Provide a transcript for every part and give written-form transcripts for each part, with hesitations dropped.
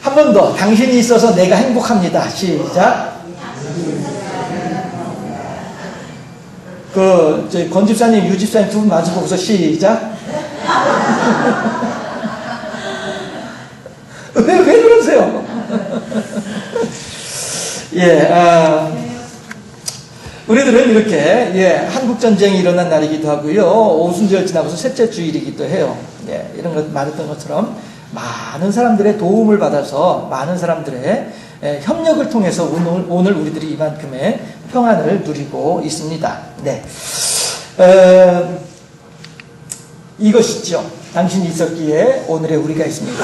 한 번 더. 당신이 있어서 내가 행복합니다. 시작. 저희 권 집사님, 유 집사님 두 분 마주보고서 시작. 왜 그러세요? 우리들은 이렇게, 한국전쟁이 일어난 날이기도 하고요. 오순절 지나고서 셋째 주일이기도 해요. 이런 것 말했던 것처럼 많은 사람들의 도움을 받아서 많은 사람들의 협력을 통해서 오늘 우리들이 이만큼의 평안을 누리고 있습니다. 이것이죠. 당신이 있었기에 오늘의 우리가 있습니다.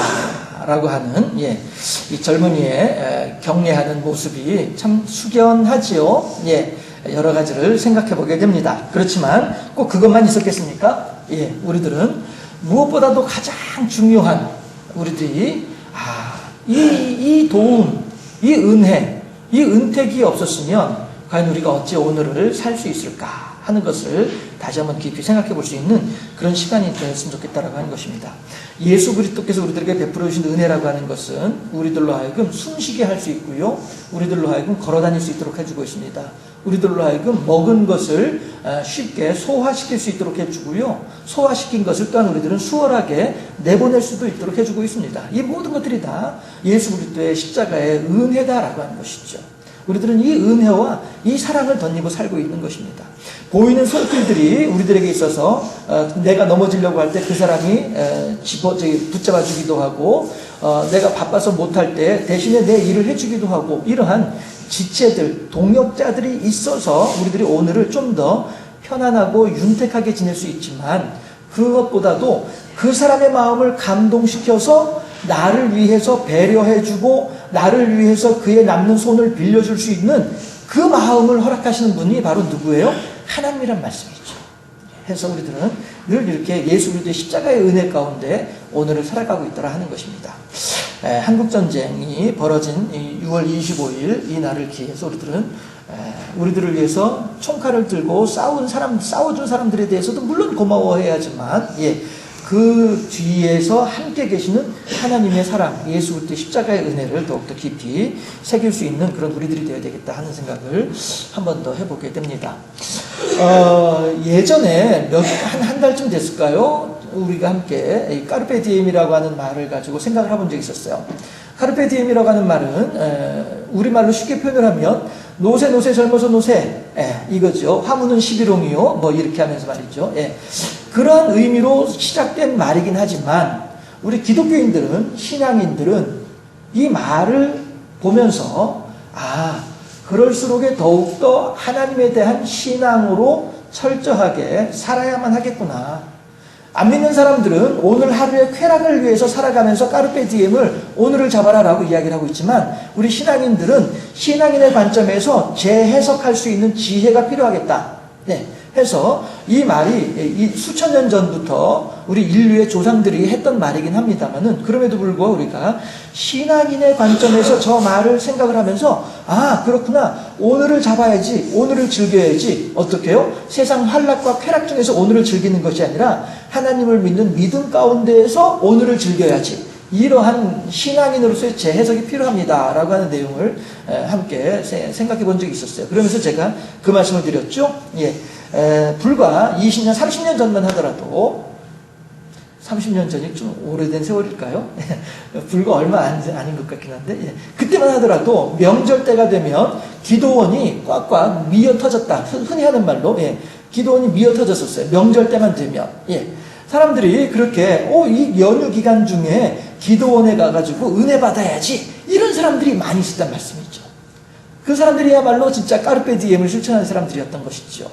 라고 하는, 이 젊은이의 격려하는 모습이 참 숙연하지요. 여러 가지를 생각해 보게 됩니다. 그렇지만 꼭 그것만 있었겠습니까? 우리들은 무엇보다도 가장 중요한 우리들이, 이 도움, 이 은혜, 이 은택이 없었으면 과연 우리가 어찌 오늘을 살 수 있을까 하는 것을 다시 한번 깊이 생각해 볼 수 있는 그런 시간이 되었으면 좋겠다라고 하는 것입니다. 예수 그리스도께서 우리들에게 베풀어 주신 은혜라고 하는 것은 우리들로 하여금 숨쉬게 할 수 있고요. 우리들로 하여금 걸어 다닐 수 있도록 해주고 있습니다. 우리들로 하여금 먹은 것을 쉽게 소화시킬 수 있도록 해주고요. 소화시킨 것을 또한 우리들은 수월하게 내보낼 수도 있도록 해주고 있습니다. 이 모든 것들이 다 예수 그리스도의 십자가의 은혜다라고 하는 것이죠. 우리들은 이 은혜와 이 사랑을 덧입고 살고 있는 것입니다. 보이는 손길들이 우리들에게 있어서 내가 넘어지려고 할 때 그 사람이 붙잡아 주기도 하고, 내가 바빠서 못할 때 대신에 내 일을 해주기도 하고, 이러한 지체들, 동역자들이 있어서 우리들이 오늘을 좀 더 편안하고 윤택하게 지낼 수 있지만, 그것보다도 그 사람의 마음을 감동시켜서 나를 위해서 배려해주고 나를 위해서 그의 남는 손을 빌려줄 수 있는 그 마음을 허락하시는 분이 바로 누구예요? 하나님이란 말씀이죠. 해서 우리들은 늘 이렇게 예수 그리스도의 십자가의 은혜 가운데 오늘을 살아가고 있더라 하는 것입니다. 한국전쟁이 벌어진 6월 25일 이 날을 기해서 우리들을 위해서 총칼을 들고 싸워준 사람들에 대해서도 물론 고마워해야지만, 그 뒤에서 함께 계시는 하나님의 사랑, 예수 그리스도의 십자가의 은혜를 더욱더 깊이 새길 수 있는 그런 우리들이 되어야 되겠다 하는 생각을 한 번 더 해보게 됩니다. 예전에 한 달쯤 됐을까요? 우리가 함께 이 까르페 디엠이라고 하는 말을 가지고 생각을 해본 적이 있었어요. 카르페 디엠이라고 하는 말은 우리말로 쉽게 표현을 하면 노세 젊어서 노세, 이거죠. 화무는 11홍이요, 뭐 이렇게 하면서 말이죠. 그러한 의미로 시작된 말이긴 하지만 우리 기독교인들은, 신앙인들은 이 말을 보면서 그럴수록에 더욱더 하나님에 대한 신앙으로 철저하게 살아야만 하겠구나. 안 믿는 사람들은 오늘 하루의 쾌락을 위해서 살아가면서 까르페 디엠을 오늘을 잡아라 라고 이야기를 하고 있지만, 우리 신앙인들은 신앙인의 관점에서 재해석할 수 있는 지혜가 필요하겠다. 해서 이 말이 수천 년 전부터 우리 인류의 조상들이 했던 말이긴 합니다만은, 그럼에도 불구하고 우리가 신앙인의 관점에서 저 말을 생각을 하면서 그렇구나, 오늘을 잡아야지, 오늘을 즐겨야지. 어떻게 해요? 세상 환락과 쾌락 중에서 오늘을 즐기는 것이 아니라 하나님을 믿는 믿음 가운데에서 오늘을 즐겨야지. 이러한 신앙인으로서의 재해석이 필요합니다 라고 하는 내용을 함께 생각해 본 적이 있었어요. 그러면서 제가 그 말씀을 드렸죠. 불과 20년, 30년 전만 하더라도, 30년 전이 좀 오래된 세월일까요? 불과 얼마 아닌 것 같긴 한데, 그때만 하더라도 명절 때가 되면 기도원이 꽉꽉 미어 터졌다. 흔히 하는 말로, 기도원이 미어 터졌었어요. 명절 때만 되면. 사람들이 그렇게, 이 연휴 기간 중에 기도원에 가가지고 은혜 받아야지. 이런 사람들이 많이 있었단 말씀이죠. 그 사람들이야말로 진짜 까르페 디엠을 실천하는 사람들이었던 것이죠.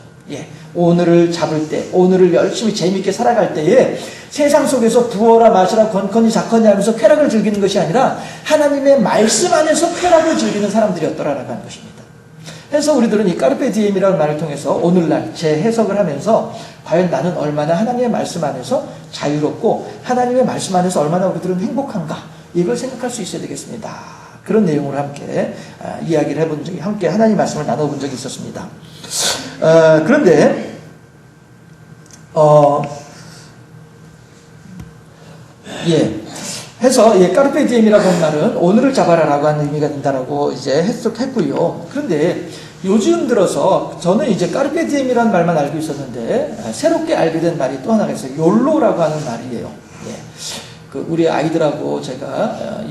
오늘을 잡을 때, 오늘을 열심히 재미있게 살아갈 때에 세상 속에서 부어라 마시라 건건이 자건이 하면서 쾌락을 즐기는 것이 아니라 하나님의 말씀 안에서 쾌락을 즐기는 사람들이었더라라고 하는 것입니다. 그래서 우리들은 이 까르페 디엠이라는 말을 통해서 오늘날 재해석을 하면서 과연 나는 얼마나 하나님의 말씀 안에서 자유롭고 하나님의 말씀 안에서 얼마나 우리들은 행복한가, 이걸 생각할 수 있어야 되겠습니다. 그런 내용으로 함께 이야기를 해본 적이, 함께 하나님의 말씀을 나눠본 적이 있었습니다. 그런데 해서 까르페 디엠이라고 하는 말은 오늘을 잡아라라고 하는 의미가 된다라고 이제 해석했고요. 그런데 요즘 들어서 저는 이제 까르페 디엠이라는 말만 알고 있었는데 새롭게 알게 된 말이 또 하나가 있어요. 욜로라고 하는 말이에요. 우리 아이들하고 제가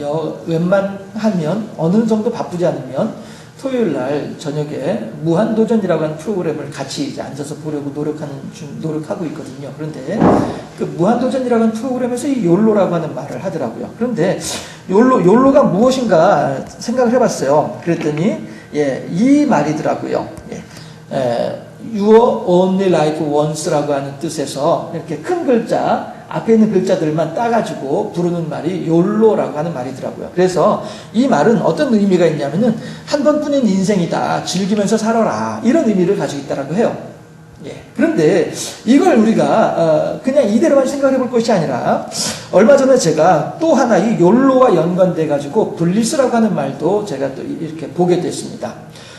웬만하면 어느 정도 바쁘지 않으면 토요일 날 저녁에 무한도전이라고 하는 프로그램을 같이 이제 앉아서 보려고 노력하고 있거든요. 그런데 그 무한도전이라고 하는 프로그램에서 이 욜로라고 하는 말을 하더라고요. 그런데 욜로가 무엇인가 생각을 해봤어요. 그랬더니 이 말이더라고요. You are only life once라고 하는 뜻에서 이렇게 큰 글자 앞에 있는 글자들만 따가지고 부르는 말이 욜로라고 하는 말이더라고요. 그래서 이 말은 어떤 의미가 있냐면은 한 번뿐인 인생이다. 즐기면서 살아라. 이런 의미를 가지고 있다라고 해요. 그런데 이걸 우리가 그냥 이대로만 생각해 볼 것이 아니라 얼마 전에 제가 또 하나 이 욜로와 연관돼 가지고 블리스라고 하는 말도 제가 또 이렇게 보게 됐습니다.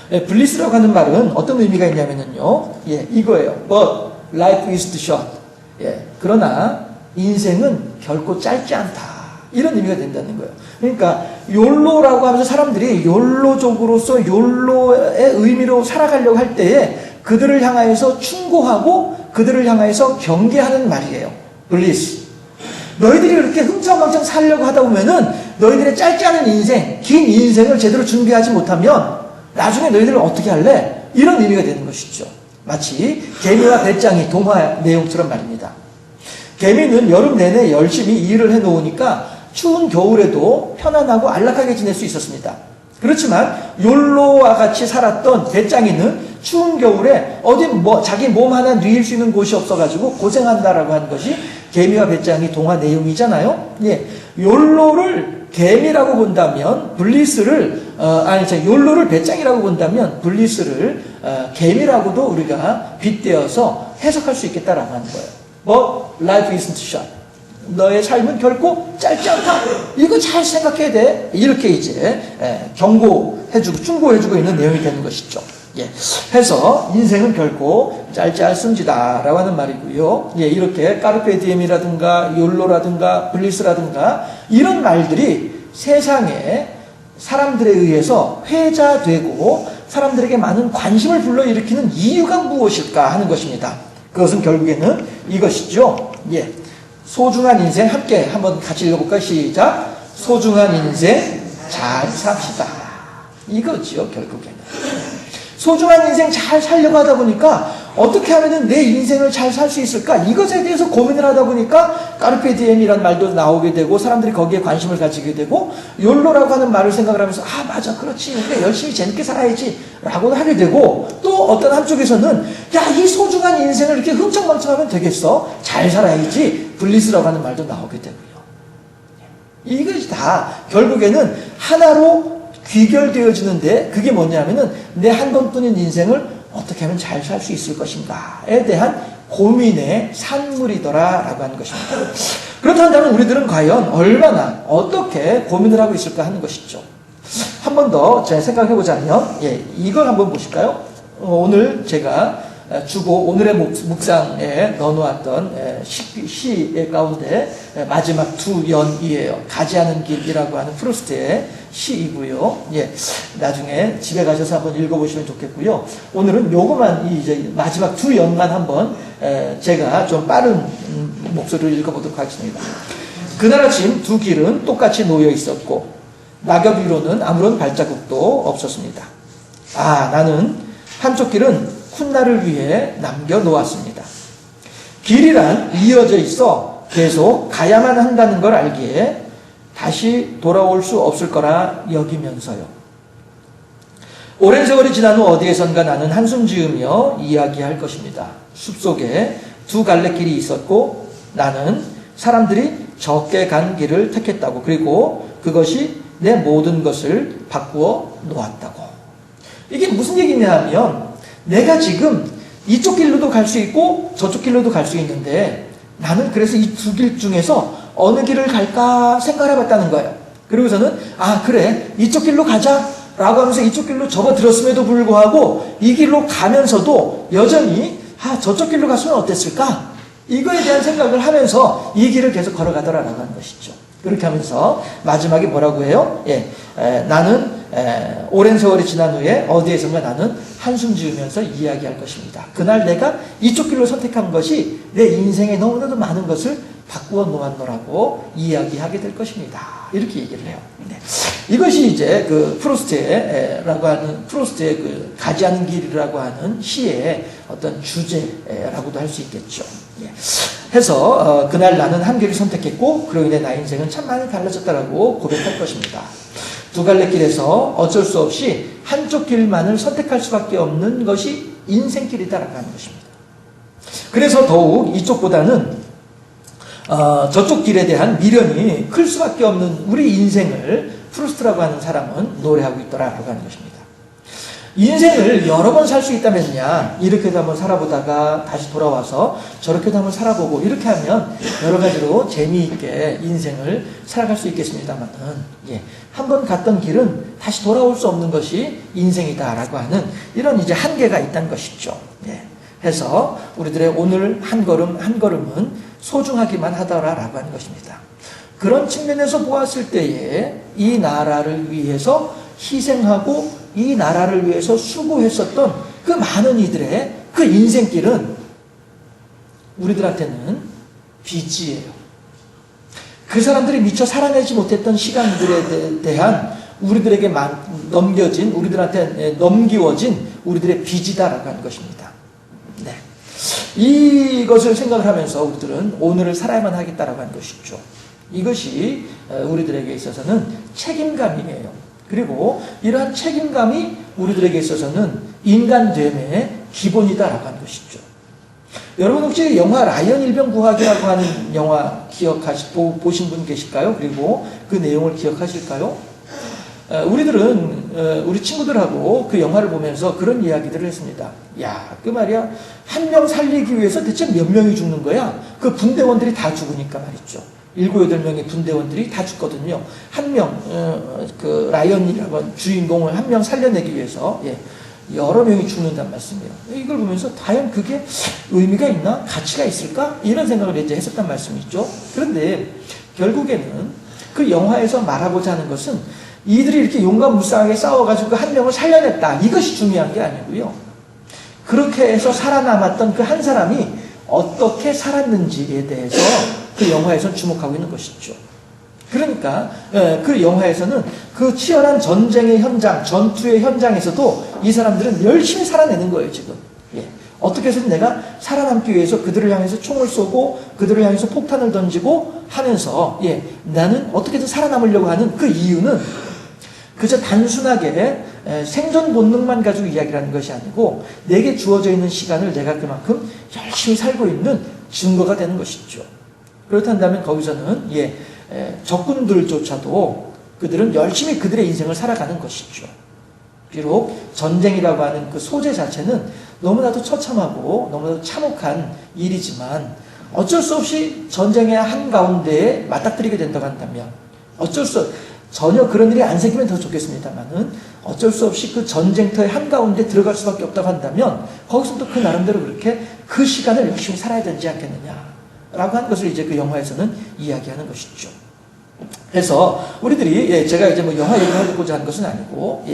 블리스라고 하는 말은 어떤 의미가 있냐면요. 이거예요. But life is too short. 그러나 인생은 결코 짧지 않다. 이런 의미가 된다는 거예요. 그러니까 욜로라고 하면서 사람들이 욜로족으로서 욜로의 의미로 살아가려고 할 때에 그들을 향하여서 충고하고 그들을 향하여서 경계하는 말이에요. 블리스. 너희들이 그렇게 흥청망청 살려고 하다 보면은 너희들의 짧지 않은 인생, 긴 인생을 제대로 준비하지 못하면 나중에 너희들은 어떻게 할래? 이런 의미가 되는 것이죠. 마치 개미와 배짱이 동화 내용처럼 말입니다. 개미는 여름 내내 열심히 일을 해놓으니까 추운 겨울에도 편안하고 안락하게 지낼 수 있었습니다. 그렇지만 욜로와 같이 살았던 배짱이는 추운 겨울에 어디 자기 몸 하나 누일 수 있는 곳이 없어가지고 고생한다라고 하는 것이 개미와 배짱이 동화 내용이잖아요. 욜로를 개미라고 본다면 욜로를 배짱이라고 본다면 블리스를 개미라고도 우리가 빗대어서 해석할 수 있겠다라고 하는 거예요. But life isn't short. 너의 삶은 결코 짧지 않다. 이거 잘 생각해야 돼. 이렇게 이제 경고해주고 충고해주고 있는 내용이 되는 것이죠. 해서 인생은 결코 짧지 않습니다라고 하는 말이고요. 이렇게 까르페 디엠이라든가 욜로라든가 블리스라든가 이런 말들이 세상에 사람들에 의해서 회자되고 사람들에게 많은 관심을 불러일으키는 이유가 무엇일까 하는 것입니다. 그것은 결국에는 이것이죠. 소중한 인생 함께 한번 같이 읽어볼까요? 시작. 소중한 인생 잘 삽시다. 이거지요, 결국에는. 소중한 인생 잘 살려고 하다 보니까 어떻게 하면 내 인생을 잘 살 수 있을까? 이것에 대해서 고민을 하다 보니까 까르페 디엠이라는 말도 나오게 되고 사람들이 거기에 관심을 가지게 되고 욜로라고 하는 말을 생각을 하면서 맞아, 그렇지, 우리가 열심히 재밌게 살아야지 라고 하게 되고 또 어떤 한쪽에서는 이 소중한 인생을 이렇게 흥청망청하면 되겠어? 잘 살아야지. 블리스라고 하는 말도 나오게 되고요. 이것이 다 결국에는 하나로 귀결되어지는데 그게 뭐냐면은 내 한 번뿐인 인생을 어떻게 하면 잘 살 수 있을 것인가에 대한 고민의 산물이더라라고 하는 것입니다. 그렇다면 우리들은 과연 얼마나 어떻게 고민을 하고 있을까 하는 것이죠. 한 번 더 제가 생각해 보자면 이걸 한번 보실까요? 오늘 제가 주고 오늘의 묵상에 넣어놓았던 시 가운데 마지막 두 연이에요. 가지 않은 길이라고 하는 프루스트의 시이고요. 나중에 집에 가셔서 한번 읽어보시면 좋겠고요. 오늘은 요거만 이제 마지막 두 연만 한번 제가 좀 빠른 목소리로 읽어보도록 하겠습니다. 그날 아침 두 길은 똑같이 놓여 있었고 낙엽 위로는 아무런 발자국도 없었습니다. 나는 한쪽 길은 훗날을 위해 남겨놓았습니다. 길이란 이어져 있어 계속 가야만 한다는 걸 알기에 다시 돌아올 수 없을 거라 여기면서요. 오랜 세월이 지난 후 어디에선가 나는 한숨 지으며 이야기할 것입니다. 숲속에 두 갈래길이 있었고 나는 사람들이 적게 간 길을 택했다고, 그리고 그것이 내 모든 것을 바꾸어 놓았다고. 이게 무슨 얘기냐 하면 내가 지금 이쪽 길로도 갈 수 있고 저쪽 길로도 갈 수 있는데 나는 그래서 이 두 길 중에서 어느 길을 갈까 생각을 해봤다는 거예요. 그리고서는 그래, 이쪽 길로 가자 라고 하면서 이쪽 길로 접어들었음에도 불구하고 이 길로 가면서도 여전히 저쪽 길로 갔으면 어땠을까? 이거에 대한 생각을 하면서 이 길을 계속 걸어가더라라고 하는 것이죠. 그렇게 하면서 마지막에 뭐라고 해요? 나는 오랜 세월이 지난 후에 어디에선가 나는 한숨 지으면서 이야기할 것입니다. 그날 내가 이쪽 길로 선택한 것이 내 인생에 너무나도 많은 것을 바꾸어 놓았노라고 이야기하게 될 것입니다. 이렇게 얘기를 해요. 이것이 이제 그 프로스트의 그 가지 않은 길이라고 하는 시의 어떤 주제라고도 할 수 있겠죠. 해서 그날 나는 한 길을 선택했고 그로 인해 나의 인생은 참 많이 달라졌다라고 고백할 것입니다. 두 갈래 길에서 어쩔 수 없이 한쪽 길만을 선택할 수밖에 없는 것이 인생길이다라고 하는 것입니다. 그래서 더욱 이쪽보다는 저쪽 길에 대한 미련이 클 수밖에 없는 우리 인생을 프루스트라고 하는 사람은 노래하고 있더라라고 하는 것입니다. 인생을 여러 번 살 수 있다면야 이렇게도 한번 살아보다가 다시 돌아와서 저렇게도 한번 살아보고 이렇게 하면 여러 가지로 재미있게 인생을 살아갈 수 있겠습니다만은 한 번 갔던 길은 다시 돌아올 수 없는 것이 인생이다라고 하는 이런 이제 한계가 있다는 것이죠. 해서 우리들의 오늘 한 걸음 한 걸음은 소중하기만 하더라라고 하는 것입니다. 그런 측면에서 보았을 때에 이 나라를 위해서 희생하고 이 나라를 위해서 수고했었던 그 많은 이들의 그 인생길은 우리들한테는 빚이에요. 그 사람들이 미처 살아내지 못했던 시간들에 대한 우리들에게 우리들한테 넘기워진 우리들의 빚이다라고 하는 것입니다. 이것을 생각을 하면서 우리들은 오늘을 살아야만 하겠다라고 하는 것이죠. 이것이 우리들에게 있어서는 책임감이에요. 그리고 이러한 책임감이 우리들에게 있어서는 인간됨의 기본이다라고 하는 것이죠. 여러분 혹시 영화 라이언 일병구하기라고 하는 영화 보신 분 계실까요? 그리고 그 내용을 기억하실까요? 우리들은 우리 친구들하고 그 영화를 보면서 그런 이야기들을 했습니다. 야, 그 말이야 한 명 살리기 위해서 대체 몇 명이 죽는 거야? 그 분대원들이 다 죽으니까 말이죠. 7, 8명의 분대원들이 다 죽거든요. 한 명, 그 라이언이라고 주인공을 한 명 살려내기 위해서 여러 명이 죽는단 말씀이에요. 이걸 보면서 과연 그게 의미가 있나? 가치가 있을까? 이런 생각을 이제 했었단 말씀이죠. 그런데 결국에는 그 영화에서 말하고자 하는 것은 이들이 이렇게 용감무쌍하게 싸워가지고 한 명을 살려냈다. 이것이 중요한 게 아니고요. 그렇게 해서 살아남았던 그 한 사람이 어떻게 살았는지에 대해서 그 영화에서는 주목하고 있는 것이죠. 그러니까 그 영화에서는 그 치열한 전쟁의 현장, 전투의 현장에서도 이 사람들은 열심히 살아내는 거예요, 지금. 어떻게 해서든 내가 살아남기 위해서 그들을 향해서 총을 쏘고 그들을 향해서 폭탄을 던지고 하면서 나는 어떻게든 살아남으려고 하는 그 이유는 그저 단순하게 생존 본능만 가지고 이야기를 하는 것이 아니고 내게 주어져 있는 시간을 내가 그만큼 열심히 살고 있는 증거가 되는 것이죠. 그렇다면 거기서는 적군들조차도 그들은 열심히 그들의 인생을 살아가는 것이죠. 비록 전쟁이라고 하는 그 소재 자체는 너무나도 처참하고 너무나도 참혹한 일이지만 어쩔 수 없이 전쟁의 한가운데에 맞닥뜨리게 된다고 한다면 전혀 그런 일이 안 생기면 더 좋겠습니다만은 어쩔 수 없이 그 전쟁터의 한가운데 들어갈 수밖에 없다고 한다면 거기서 또 그 나름대로 그렇게 그 시간을 열심히 살아야 되지 않겠느냐라고 하는 것을 이제 그 영화에서는 이야기하는 것이죠. 그래서 우리들이 제가 이제 뭐 영화 얘기를 하고자 하는 것은 아니고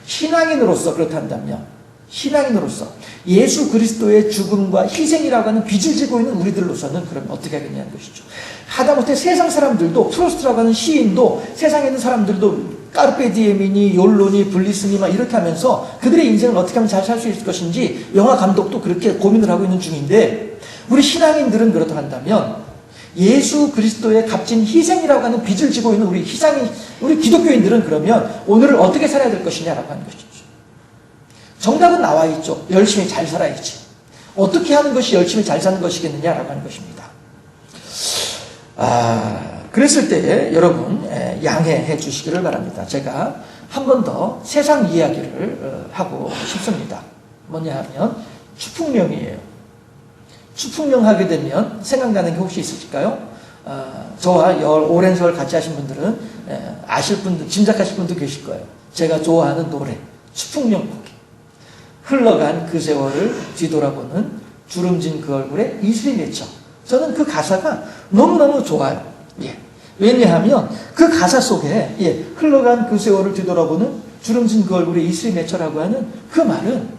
신앙인으로서 그렇다면 신앙인으로서 예수 그리스도의 죽음과 희생이라고 하는 빚을 지고 있는 우리들로서는 그러면 어떻게 하겠냐는 것이죠. 하다못해 세상 사람들도 프로스트라고 하는 시인도 세상에 있는 사람들도 까르페 디엠이니 욜로니 블리스니 막 이렇게 하면서 그들의 인생을 어떻게 하면 잘 살 수 있을 것인지 영화 감독도 그렇게 고민을 하고 있는 중인데 우리 신앙인들은 그렇다고 한다면 예수 그리스도의 값진 희생이라고 하는 빚을 지고 있는 우리 기독교인들은 그러면 오늘을 어떻게 살아야 될 것이냐라고 하는 것이죠. 정답은 나와 있죠. 열심히 잘 살아야지. 어떻게 하는 것이 열심히 잘 사는 것이겠느냐라고 하는 것입니다. 그랬을 때 여러분 양해해 주시기를 바랍니다. 제가 한 번 더 세상 이야기를 하고 싶습니다. 뭐냐 하면 추풍령이에요. 추풍령 하게 되면 생각나는 게 혹시 있으실까요? 저와 오랜 세월 같이 하신 분들은 아실 분들, 짐작하실 분도 계실 거예요. 제가 좋아하는 노래, 추풍령 곡이. 흘러간 그 세월을 뒤돌아보는 주름진 그 얼굴에 이슬이 맺혀. 저는 그 가사가 너무너무 좋아요. 왜냐하면 그 가사 속에 흘러간 그 세월을 뒤돌아보는 주름진 그 얼굴에 이슬이 맺혀라고 하는 그 말은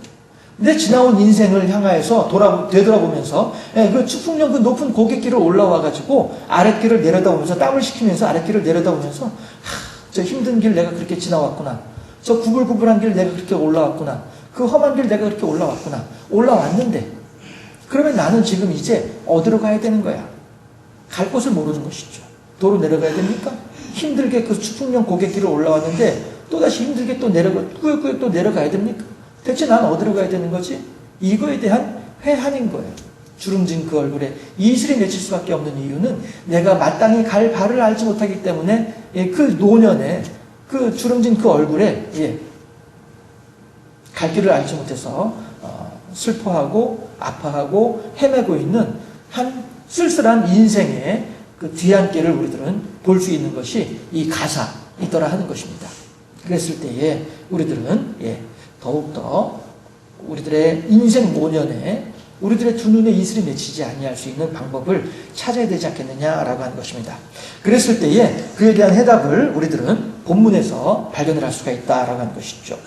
내 지나온 인생을 향하여서 되돌아보면서 그 추풍령 그 높은 고갯길을 올라와가지고 아랫길을 내려다보면서 땀을 식히면서 아랫길을 내려다보면서 저 힘든 길 내가 그렇게 지나왔구나. 저 구불구불한 길 내가 그렇게 올라왔구나. 그 험한 길 내가 그렇게 올라왔구나. 올라왔는데 그러면 나는 지금 이제 어디로 가야 되는 거야? 갈 곳을 모르는 것이죠. 도로 내려가야 됩니까? 힘들게 그 추풍령 고갯길을 올라왔는데 또다시 힘들게 또 꾸역꾸역 또 내려가야 됩니까? 대체 난 어디로 가야 되는 거지? 이거에 대한 회한인 거예요. 주름진 그 얼굴에 이슬이 맺힐 수밖에 없는 이유는 내가 마땅히 갈 발을 알지 못하기 때문에 그 노년에 그 주름진 그 얼굴에 갈 길을 알지 못해서 슬퍼하고 아파하고 헤매고 있는 한 쓸쓸한 인생의 그 뒤안길을 우리들은 볼 수 있는 것이 이 가사이더라 하는 것입니다. 그랬을 때에 우리들은 더욱더 우리들의 인생 노년에 우리들의 두 눈에 이슬이 맺히지 아니할 수 있는 방법을 찾아야 되지 않겠느냐라고 하는 것입니다. 그랬을 때에 그에 대한 해답을 우리들은 본문에서 발견을 할 수가 있다라고 하는 것이죠.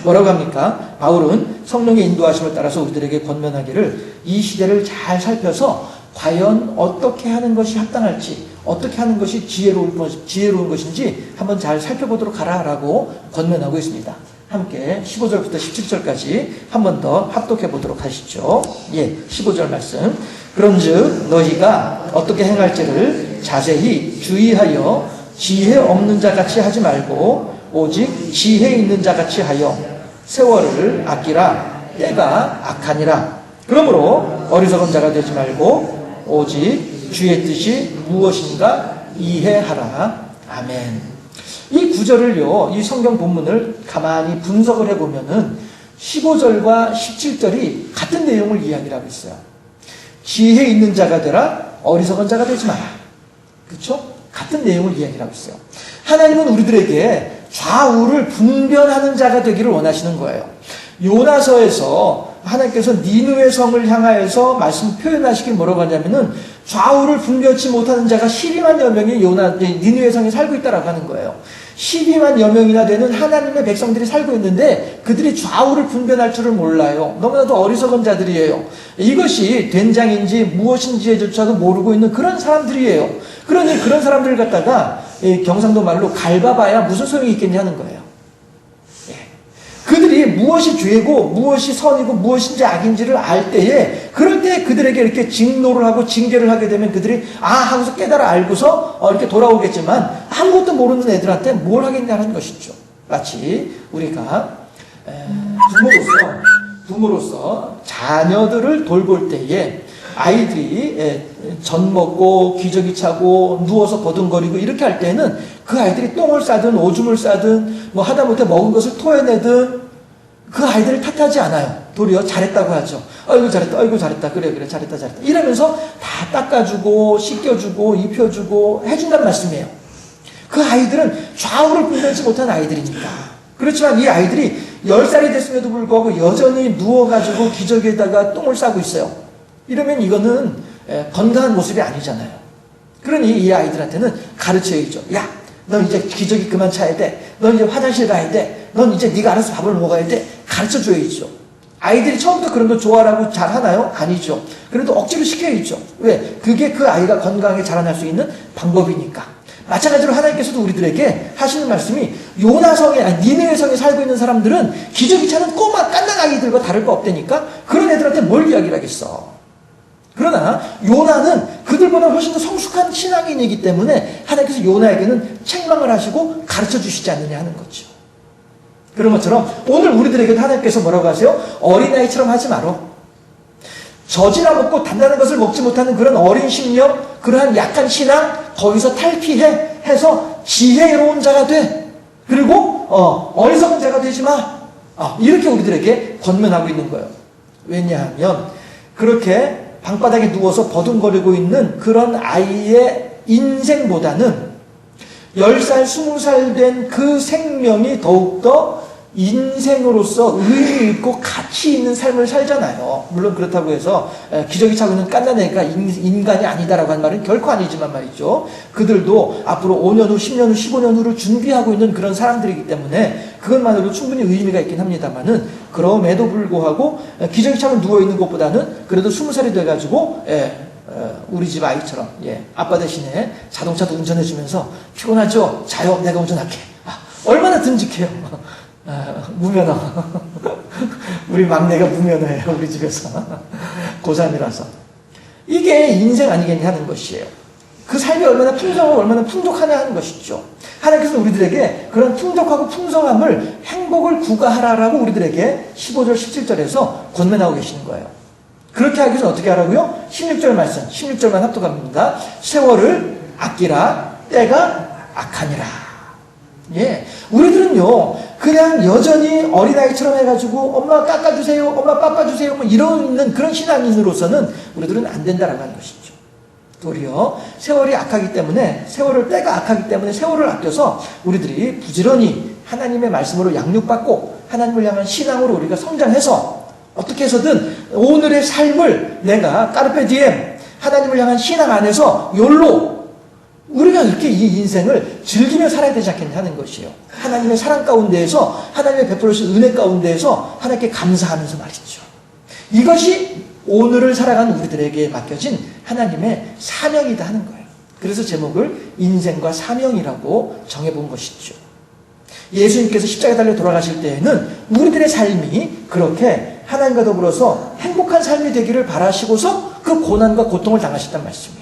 뭐라고 합니까? 바울은 성령의 인도하심을 따라서 우리들에게 권면하기를 이 시대를 잘 살펴서 과연 어떻게 하는 것이 합당할지, 어떻게 하는 것이 지혜로운 것인지 한번 잘 살펴보도록 하라라고 권면하고 있습니다. 함께 15절부터 17절까지 한 번 더 합독해 보도록 하시죠. 15절 말씀. 그런즉 너희가 어떻게 행할지를 자세히 주의하여 지혜 없는 자 같이 하지 말고 오직 지혜 있는 자 같이 하여 세월을 아끼라. 때가 악하니라. 그러므로 어리석은 자가 되지 말고 오직 주의 뜻이 무엇인가 이해하라. 아멘. 이 구절을요, 이 성경 본문을 가만히 분석을 해보면은 15절과 17절이 같은 내용을 이야기를 하고 있어요. 지혜 있는 자가 되라, 어리석은 자가 되지 마라. 그렇죠? 같은 내용을 이야기를 하고 있어요. 하나님은 우리들에게 좌우를 분별하는 자가 되기를 원하시는 거예요. 요나서에서 하나님께서 니느웨 성을 향하여서 말씀 표현하시길 뭐라고 하냐면은 좌우를 분별치 못하는 자가 12만여 명이 니느웨 성에 살고 있다라고 하는 거예요. 12만여 명이나 되는 하나님의 백성들이 살고 있는데 그들이 좌우를 분별할 줄을 몰라요. 너무나도 어리석은 자들이에요. 이것이 된장인지 무엇인지조차도 모르고 있는 그런 사람들이에요. 그러니 그런 사람들을 갖다가 경상도 말로 갈바봐야 무슨 소용이 있겠냐 하는 거예요. 그들이 무엇이 죄고 무엇이 선이고 무엇인지 악인지를 알 때에 그럴 때 그들에게 이렇게 직노를 하고 징계를 하게 되면 그들이 하고서 깨달아 알고서 이렇게 돌아오겠지만 아무것도 모르는 애들한테 뭘 하겠냐는 것이죠. 마치 우리가 부모로서 자녀들을 돌볼 때에 아이들이 젖 먹고 기저귀 차고 누워서 버둥거리고 이렇게 할 때는 그 아이들이 똥을 싸든 오줌을 싸든 뭐 하다못해 먹은 것을 토해내든 그 아이들을 탓하지 않아요. 도리어 잘했다고 하죠. 아이고 잘했다, 아이고 잘했다, 그래 잘했다 이러면서 다 닦아주고 씻겨주고 입혀주고 해준단 말씀이에요. 그 아이들은 좌우를 분별치 못한 아이들이니까. 그렇지만 이 아이들이 10살이 됐음에도 불구하고 여전히 누워가지고 기저귀에다가 똥을 싸고 있어요. 이러면 이거는 건강한 모습이 아니잖아요. 그러니 이 아이들한테는 가르쳐야죠. 야, 너 이제 기저귀 그만 차야 돼. 너 이제 화장실 가야 돼. 넌 이제 네가 알아서 밥을 먹어야 돼. 가르쳐줘야죠. 아이들이 처음부터 그런 거 좋아하라고 잘 하나요? 아니죠. 그래도 억지로 시켜야죠. 왜? 그게 그 아이가 건강하게 자라날 수 있는 방법이니까. 마찬가지로 하나님께서도 우리들에게 하시는 말씀이 니느웨 성에 살고 있는 사람들은 기저귀 차는 꼬마 깐난 아이들과 다를 거 없다니까 그런 애들한테 뭘 이야기를 하겠어. 그러나 요나는 그들보다 훨씬 더 성숙한 신앙인이기 때문에 하나님께서 요나에게는 책망을 하시고 가르쳐 주시지 않느냐 하는 거죠. 그런 것처럼 오늘 우리들에게도 하나님께서 뭐라고 하세요? 어린아이처럼 하지 마라. 젖이나 먹고 단단한 것을 먹지 못하는 그런 어린 심령, 그러한 약한 신앙, 거기서 탈피해서 지혜로운 자가 돼. 그리고 어리석은 자가 되지 마. 이렇게 우리들에게 권면하고 있는 거예요. 왜냐하면 그렇게 방바닥에 누워서 버둥거리고 있는 그런 아이의 인생보다는 10살, 20살 된 그 생명이 더욱더 인생으로서 의미 있고 가치 있는 삶을 살잖아요. 물론 그렇다고 해서 기저귀 차고 있는 깐난애가 인간이 아니다라고 하는 말은 결코 아니지만 말이죠. 그들도 앞으로 5년 후, 10년 후, 15년 후를 준비하고 있는 그런 사람들이기 때문에 그것만으로 충분히 의미가 있긴 합니다만은, 그럼에도 불구하고 기저귀 차고 누워있는 것보다는 그래도 20살이 돼가지고 우리 집 아이처럼 아빠 대신에 자동차도 운전해주면서 피곤하죠? 자요. 내가 운전할게. 얼마나 듬직해요. 무면허. 우리 막내가 무면허예요. 우리 집에서. 고3이라서. 이게 인생 아니겠냐 하는 것이에요. 그 삶이 얼마나 풍성하고 얼마나 풍족하냐 하는 것이죠. 하나님께서 우리들에게 그런 풍족하고 풍성함을, 행복을 구가하라라고 우리들에게 15절 17절에서 권면하고 계시는 거예요. 그렇게 하기 위해서 어떻게 하라고요? 16절 말씀, 16절만 합독합니다. 세월을 아끼라, 때가 악하니라. 우리들은요, 그냥 여전히 어린아이처럼 해가지고 엄마 깎아주세요, 엄마 빠빠주세요, 뭐 이러는 그런 신앙인으로서는 우리들은 안 된다라고 하는 것이죠. 도리어 세월이 악하기 때문에, 때가 악하기 때문에 세월을 아껴서 우리들이 부지런히 하나님의 말씀으로 양육받고 하나님을 향한 신앙으로 우리가 성장해서 어떻게 해서든 오늘의 삶을 내가 까르페 디엠, 하나님을 향한 신앙 안에서 욜로, 우리가 이렇게 이 인생을 즐기며 살아야 되지 않겠냐 하는 것이에요. 하나님의 사랑 가운데에서, 하나님의 베풀어주신 은혜 가운데에서 하나님께 감사하면서 말이죠. 이것이 오늘을 살아가는 우리들에게 맡겨진 하나님의 사명이다 하는 거예요. 그래서 제목을 인생과 사명이라고 정해본 것이죠. 예수님께서 십자가에 달려 돌아가실 때에는 우리들의 삶이 그렇게 하나님과 더불어서 행복한 삶이 되기를 바라시고서 그 고난과 고통을 당하셨단 말씀이에요.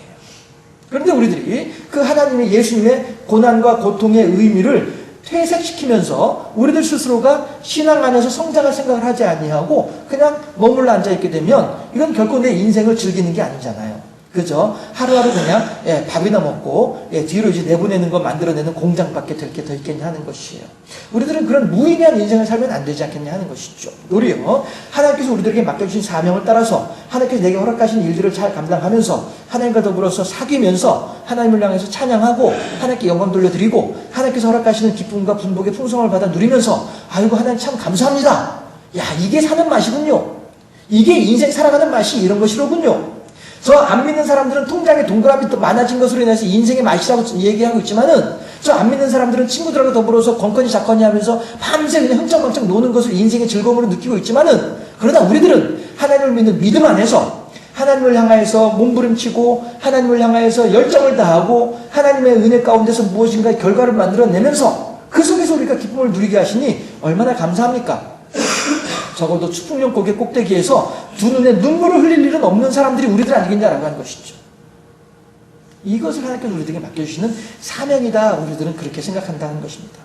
그런데 우리들이 그 하나님의, 예수님의 고난과 고통의 의미를 퇴색시키면서 우리들 스스로가 신앙 안에서 성장할 생각을 하지 아니하고 그냥 머물러 앉아있게 되면 이건 결코 내 인생을 즐기는 게 아니잖아요. 그죠? 하루하루 그냥 밥이나 먹고 뒤로 이제 내보내는 거 만들어내는 공장밖에 될 게 더 있겠냐 하는 것이에요. 우리들은 그런 무의미한 인생을 살면 안 되지 않겠냐 하는 것이죠. 도리어 하나님께서 우리들에게 맡겨주신 사명을 따라서 하나님께서 내게 허락하신 일들을 잘 감당하면서 하나님과 더불어서 사귀면서 하나님을 향해서 찬양하고 하나님께 영광 돌려드리고 하나님께서 허락하시는 기쁨과 분복의 풍성을 받아 누리면서 아이고 하나님 참 감사합니다. 야, 이게 사는 맛이군요. 이게 인생 살아가는 맛이 이런 것이로군요. 저 안 믿는 사람들은 통장에 동그라미 또 많아진 것으로 인해서 인생의 맛이라고 얘기하고 있지만은, 저 안 믿는 사람들은 친구들하고 더불어서 건건이 작건이 하면서 밤새 그냥 흥청망청 노는 것을 인생의 즐거움으로 느끼고 있지만은, 그러나 우리들은 하나님을 믿는 믿음 안에서 하나님을 향하여서 몸부림치고 하나님을 향하여서 열정을 다하고 하나님의 은혜 가운데서 무엇인가 결과를 만들어내면서 그 속에서 우리가 기쁨을 누리게 하시니 얼마나 감사합니까? 적어도 추풍령 고개 꼭대기에서 두 눈에 눈물을 흘릴 일은 없는 사람들이 우리들 아니겠냐라고 하는 것이죠. 이것을 하나님께서 우리들에게 맡겨주시는 사명이다. 우리들은 그렇게 생각한다는 것입니다.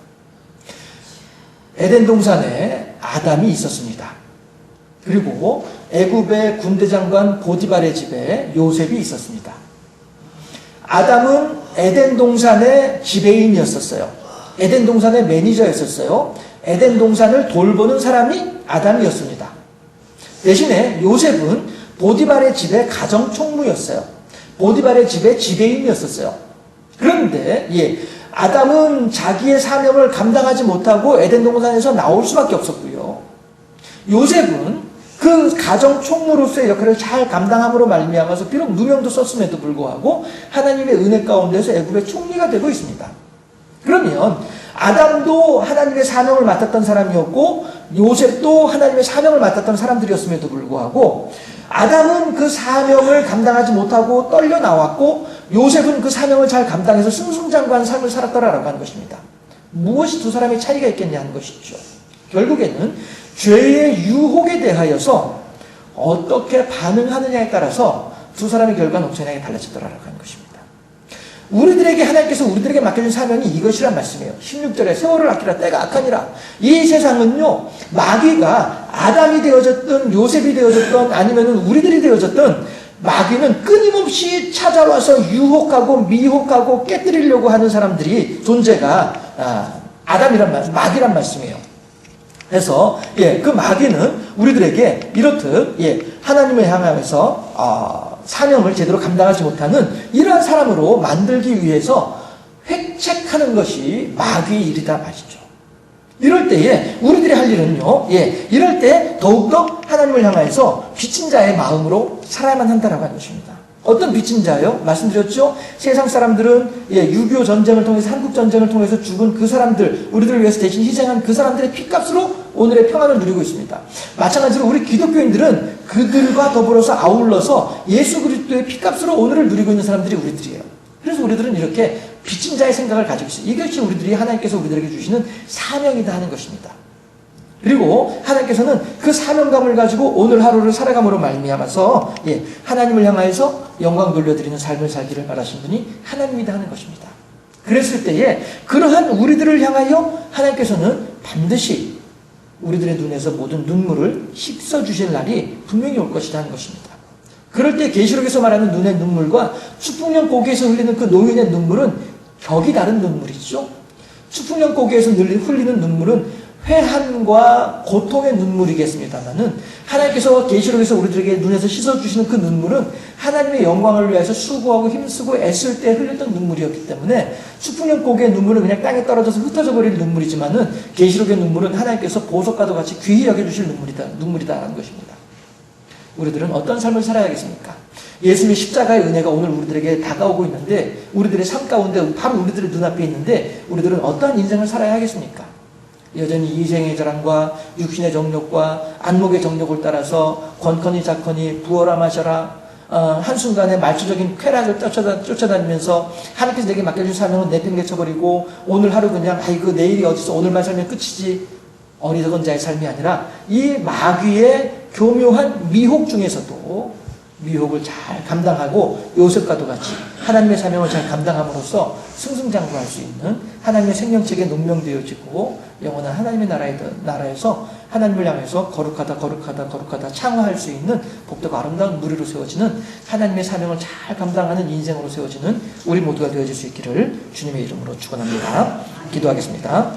에덴 동산에 아담이 있었습니다. 그리고 애굽의 군대장관 보디발의 집에 요셉이 있었습니다. 아담은 에덴 동산의 지배인이었었어요. 에덴 동산의 매니저였었어요. 에덴 동산을 돌보는 사람이 아담이었습니다. 대신에 요셉은 보디발의 집의 가정총무였어요. 보디발의 집의 지배인이었었어요. 그런데 아담은 자기의 사명을 감당하지 못하고 에덴 동산에서 나올 수밖에 없었고요. 요셉은 그 가정총무로서의 역할을 잘 감당함으로 말미암아서 비록 누명도 썼음에도 불구하고 하나님의 은혜 가운데서 애굽의 총리가 되고 있습니다. 그러면 아담도 하나님의 사명을 맡았던 사람이었고 요셉도 하나님의 사명을 맡았던 사람들이었음에도 불구하고 아담은 그 사명을 감당하지 못하고 떨려 나왔고 요셉은 그 사명을 잘 감당해서 승승장구한 삶을 살았더라라고 하는 것입니다. 무엇이 두 사람의 차이가 있겠냐 하는 것이죠. 결국에는 죄의 유혹에 대하여서 어떻게 반응하느냐에 따라서 두 사람의 결과는 엄청나게 달라지더라라고 하는 것입니다. 우리들에게 하나님께서 우리들에게 맡겨준 사명이 이것이란 말씀이에요. 16절에 세월을 아끼라 때가 악하니라. 이 세상은요, 마귀가 아담이 되어졌든 요셉이 되어졌든 아니면은 우리들이 되어졌든 마귀는 끊임없이 찾아와서 유혹하고 미혹하고 깨뜨리려고 하는 사람들이 존재가 마귀란 말씀이에요. 그래서 그 마귀는 우리들에게 이렇듯 하나님을 향하여서 사명을 제대로 감당하지 못하는 이러한 사람으로 만들기 위해서 획책하는 것이 마귀의 일이다 말이죠. 이럴 때에 우리들이 할 일은요, 이럴 때 더욱더 하나님을 향하여서 빚진 자의 마음으로 살아야만 한다라고 하는 것입니다. 어떤 빚진 자요? 말씀드렸죠? 세상 사람들은 6.25 전쟁을 통해서, 한국 전쟁을 통해서 죽은 그 사람들, 우리들을 위해서 대신 희생한 그 사람들의 피값으로 오늘의 평안을 누리고 있습니다. 마찬가지로 우리 기독교인들은 그들과 더불어서 아울러서 예수 그리스도의 피값으로 오늘을 누리고 있는 사람들이 우리들이에요. 그래서 우리들은 이렇게 빚진 자의 생각을 가지고 있어요. 이것이 우리들이 하나님께서 우리들에게 주시는 사명이다 하는 것입니다. 그리고 하나님께서는 그 사명감을 가지고 오늘 하루를 살아감으로 말미암아서 하나님을 향하여서 영광 돌려드리는 삶을 살기를 바라신 분이 하나님이다 하는 것입니다. 그랬을 때에 그러한 우리들을 향하여 하나님께서는 반드시 우리들의 눈에서 모든 눈물을 씻어주실 날이 분명히 올 것이다 하는 것입니다. 그럴 때 계시록에서 말하는 눈의 눈물과 수풍령 고개에서 흘리는 그 노인의 눈물은 격이 다른 눈물이죠. 수풍령 고개에서 흘리는 눈물은 회한과 고통의 눈물이겠습니다만은 하나님께서 계시록에서 우리들에게 눈에서 씻어주시는 그 눈물은 하나님의 영광을 위해서 수고하고 힘쓰고 애쓸 때 흘렸던 눈물이었기 때문에 수풍령 고개의 눈물은 그냥 땅에 떨어져서 흩어져 버릴 눈물이지만은 계시록의 눈물은 하나님께서 보석과도 같이 귀히 여겨주실 눈물이다라는 것입니다. 우리들은 어떤 삶을 살아야겠습니까? 예수님의 십자가의 은혜가 오늘 우리들에게 다가오고 있는데 우리들의 삶 가운데 바로 우리들의 눈앞에 있는데 우리들은 어떠한 인생을 살아야 하겠습니까? 여전히 이생의 자랑과 육신의 정욕과 안목의 정욕을 따라서 권커니 자커니 부어라 마셔라 한순간에 말초적인 쾌락을 쫓아다니면서 하나님께서 내게 맡겨준 사명은 내팽개쳐버리고 오늘 하루 그냥 아이고 내일이 어디서 오늘만 살면 끝이지 어리석은 자의 삶이 아니라 이 마귀의 교묘한 미혹 중에서도 미혹을 잘 감당하고 요셉과도 같이 하나님의 사명을 잘 감당함으로써 승승장구할 수 있는 하나님의 생명책에 논명되어지고 영원한 하나님의 나라에서 하나님을 향해서 거룩하다 창화할 수 있는 복되고 아름다운 무리로 세워지는 하나님의 사명을 잘 감당하는 인생으로 세워지는 우리 모두가 되어질 수 있기를 주님의 이름으로 축원합니다. 기도하겠습니다.